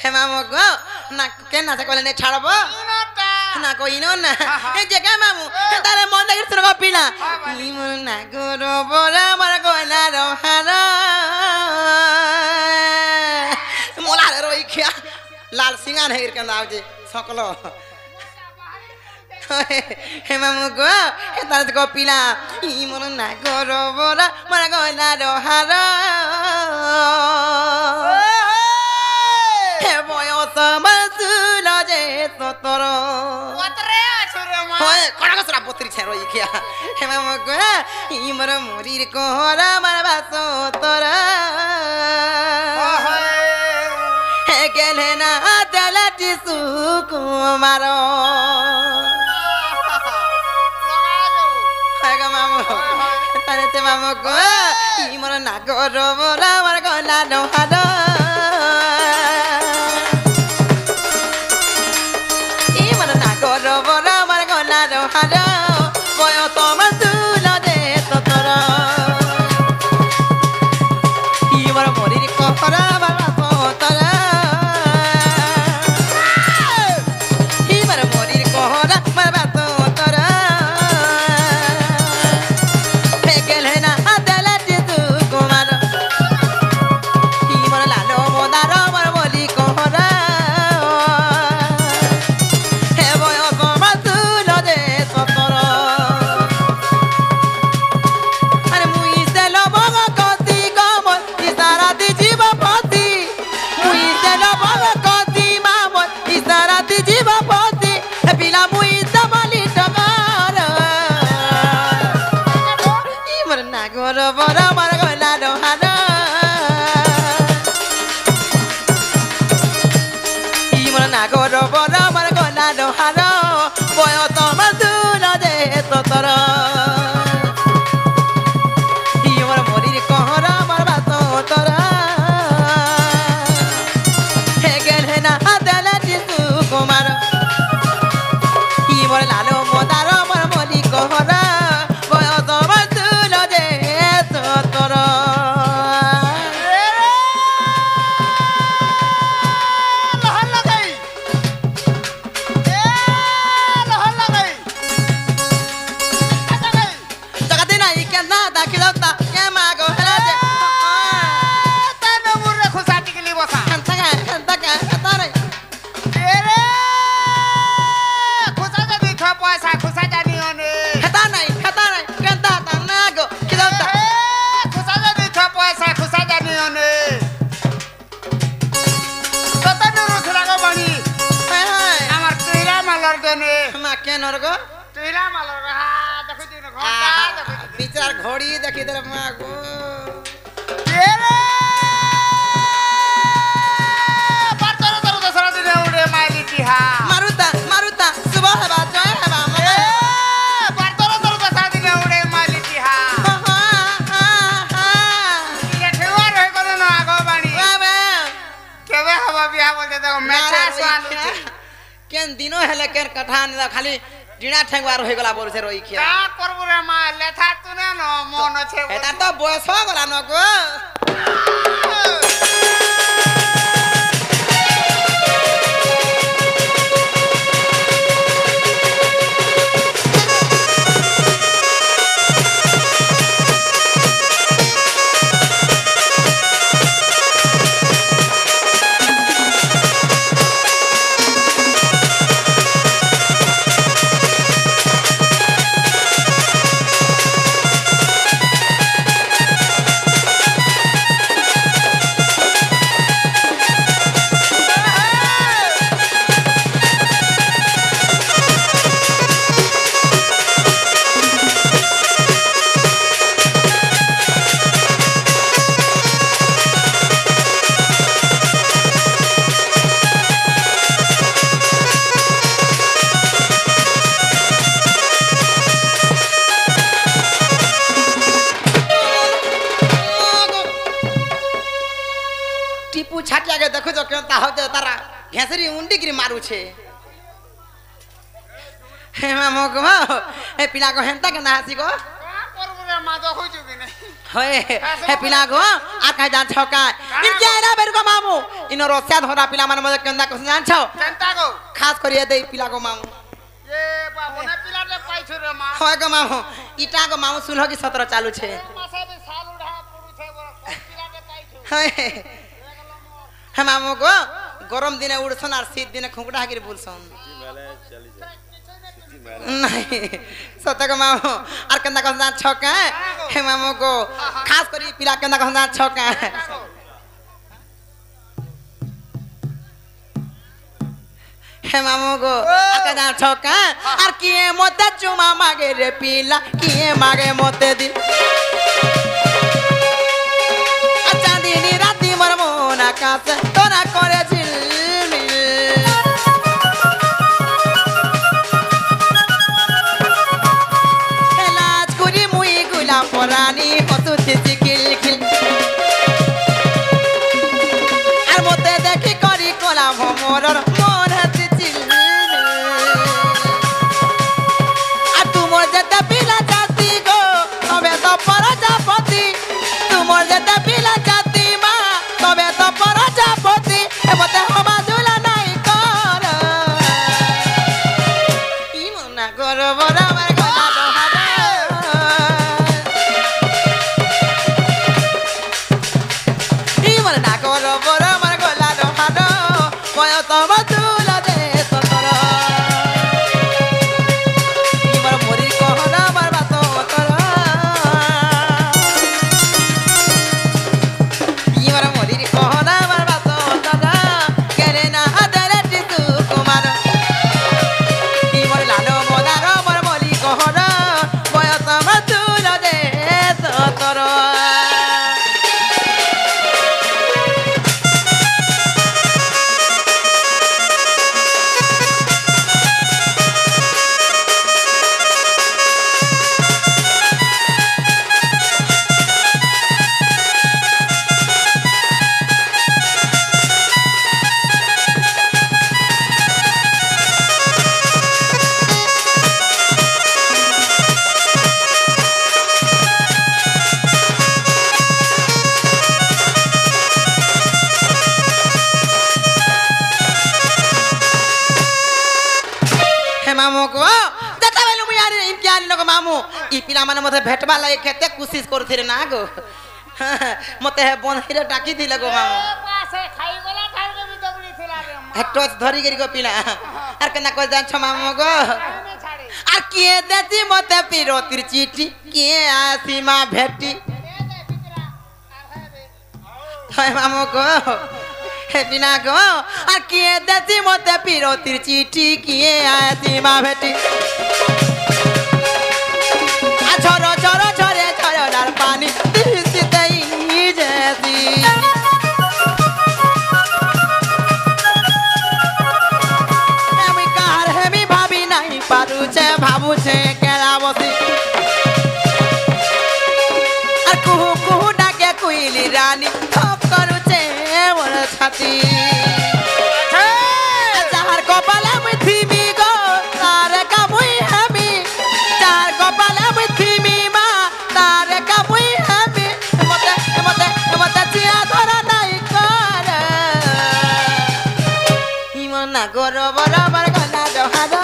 हे मामू गो ना के ना से कोले ने छाड़बो ना कोई नो ना ए जगह मामू तारे मन देखि सुनबो पिला निमन ना गोरो बोरा मर कोना रो हारा मोला रो इखिया लाल सिंगान हेर के नाव जे सकलो हे मामू गो हे तारे को पिला निमन ना गोरो बोरा मर कोना रो हारा हे बोयो समझला जे तोरो ओतरे छुरे मा होय कोना कसरा पोतरी छरो इखिया हे मामू गो इमर मोरीर कोहरा मरबा सो तोरा हे गेले ना दलटी सुकुमारो हे ग मामू तने ते मामू गो इमर ना गोरो बोरा मर कोना नो हालो इमर ना गोरो बोरा मर कोना नो हालो बोयो तो मसुला दे तोरा इमर मोरीर कोहरा मरबा सो तोरा इमर मोरीर कोहरा मरबा सो तोरा हे गेले ना दलटी सुकुमारो इमर लालो मोदारो मर बोली कोहरा हे बोयो तो मसुला दे तोरा अरे मुई से लोबग कति गम इशारा दी जीव पति मुई से लोबग कति माम इशारा दी जीव पति हे पिला मुई से बोली टकार इमर नागोर बरा मर गला डहाना इमर नागोर बरा मर गला डहाना बयो तो मधुर दे तोरा इमर मोरीर कोहरा मरबा तो तोरा हे गेले ना दलटी सुकुमार इमर लालो मोदारो मर बोली कोहरा बयो तो मधुर दे तोरा लहर लगाई लहर लगाई अच्छा गई जगते ना इकेना दाखिलता के मागो हला दे तने मुरे खुसाटी के लिए बसा खंता का तारे तेरे खुसा जानी खा पैसा खुसा जानी होने खता नहीं केंता ता नागो किलता खुसा जानी खा पैसा खुसा जानी होने तो तने रोज लगा बनी हाय हाय আমার তুইরা মালার দেনে मा के नरगो তুইরা মালার হা দেখো দিন ঘন্টা দেখো विचार घोड़ी देखी दे मागो তেরে পারতর তর দসরা দিনে উড়ে মাইলি কি হা मारुता सुबह है बात जय है बाम পারতর তর দসরা দিনে উড়ে মাইলি কি হা ইয়ে ঠেওয়ার হয়ে গেল না আগো বাড়ি কেবে হবা বিয়া বলতে দেখো মেচা সোয়াল केन दिनो हेले केन कठान खाली डिना ठेंगवार होई गला बोल से रोई खिया কা করব রে মা লেথা তুনে ন মন আছে এটা তো বয়স हो गला न गो टीपू छाटिया के देखो जो केनता हो जे तारा घेसरी उंडी गिरी मारू छे हे मामो को ए पिला को हेंता के ना हसी को কা করব রে मातो हो चुकी नहीं होए हे पिला गो आ कह जान छका इनके आइना बेर को मामू इनो रोसिया धोरा पिला मन मजे केंदा को जान छौ जनता को खास करिए दे पिला को मामू ये बाबू ने पिला ने पाइछु रे मां होए गो मामू इटा को मामू सुनहो की 17 चालू छे मासे भी साल उठा पुरु छे बड़ पिला ने पाइछु होए हे मामू को गरम दिने उड़सन और शीत दिने खुंकड़ा गिर बुलसन नहीं सतक मामू और केंदा को जान छका हे मामू को खास करी पिला केंदा को जान छका हे मामू को आका जान छका और किए मते चुमा मागे रे पिला किए मागे मते दिल अच्छा दिनी राती मोर मन आकाश तोरा करे झिलमिल लाज कुरी मुई गुलाम परानी हसुती चिकिल खिल আর মতে দেখি করি কোলা ভমরর মন হাতে চিলমিল আর তুমর যেতে পিলা জাতি গো তবে তো পরজাপতি তুমর যেতে পিলা জাতি মা তবে তো পরজাপতি এ মতে হবা জুলা নাই কর ই মনা গর বড় আমার গলা দহাবা ই মনা গর বড় আমার গলা দহাবা কয় তব তুলা দে সতর ইমর মরি কহনা আমার বাত তর ইমর মরি কহনা আমার বাত তর কেরে না হাদরে টিসু কুমার ইমর লালো মদার মর মলি কহনা কয় তব তুলা দে সতর हे मामू को जता बेलु मु यार इनके आनी नको मामू ई पिला माने मते भेटबा लागे केते कोशिश करथिरे ना गो मते हे बनहिरे डाकी दिले गो मामू पासे खाई गला ठार के भी दबड़ी थिला रे मां हेटोस धरी गरी गो पिला आर केना को जान छ मामू गो ने छाड़ी आर किए देती मते पिरो तिर चिठी किए आसीमा भेटी दे दे पितरा आर है बे हाय मामू को हे बिना गो आर किए देती मते पिरो तिर चिठी किए आसीमा भेटी आ छोरो छोरो छोरे छोरो डार पानी दिसी दई जैसी আমি কার হেমি ভাবি নাই পারুছে ভাবুছে কেলা বসি আর কুহু কুহু ডাকে কুইলি রানী থপ করুছে মোর ছাতি যাহার কপালে আমি থিমি গো তার কামুই আমি যাহার কপালে আমি থিমি মা তার কামুই আমি মতে মতে মতে চিয়া ধরা নাই কর ইমনা গর বরাবর গলা দহারা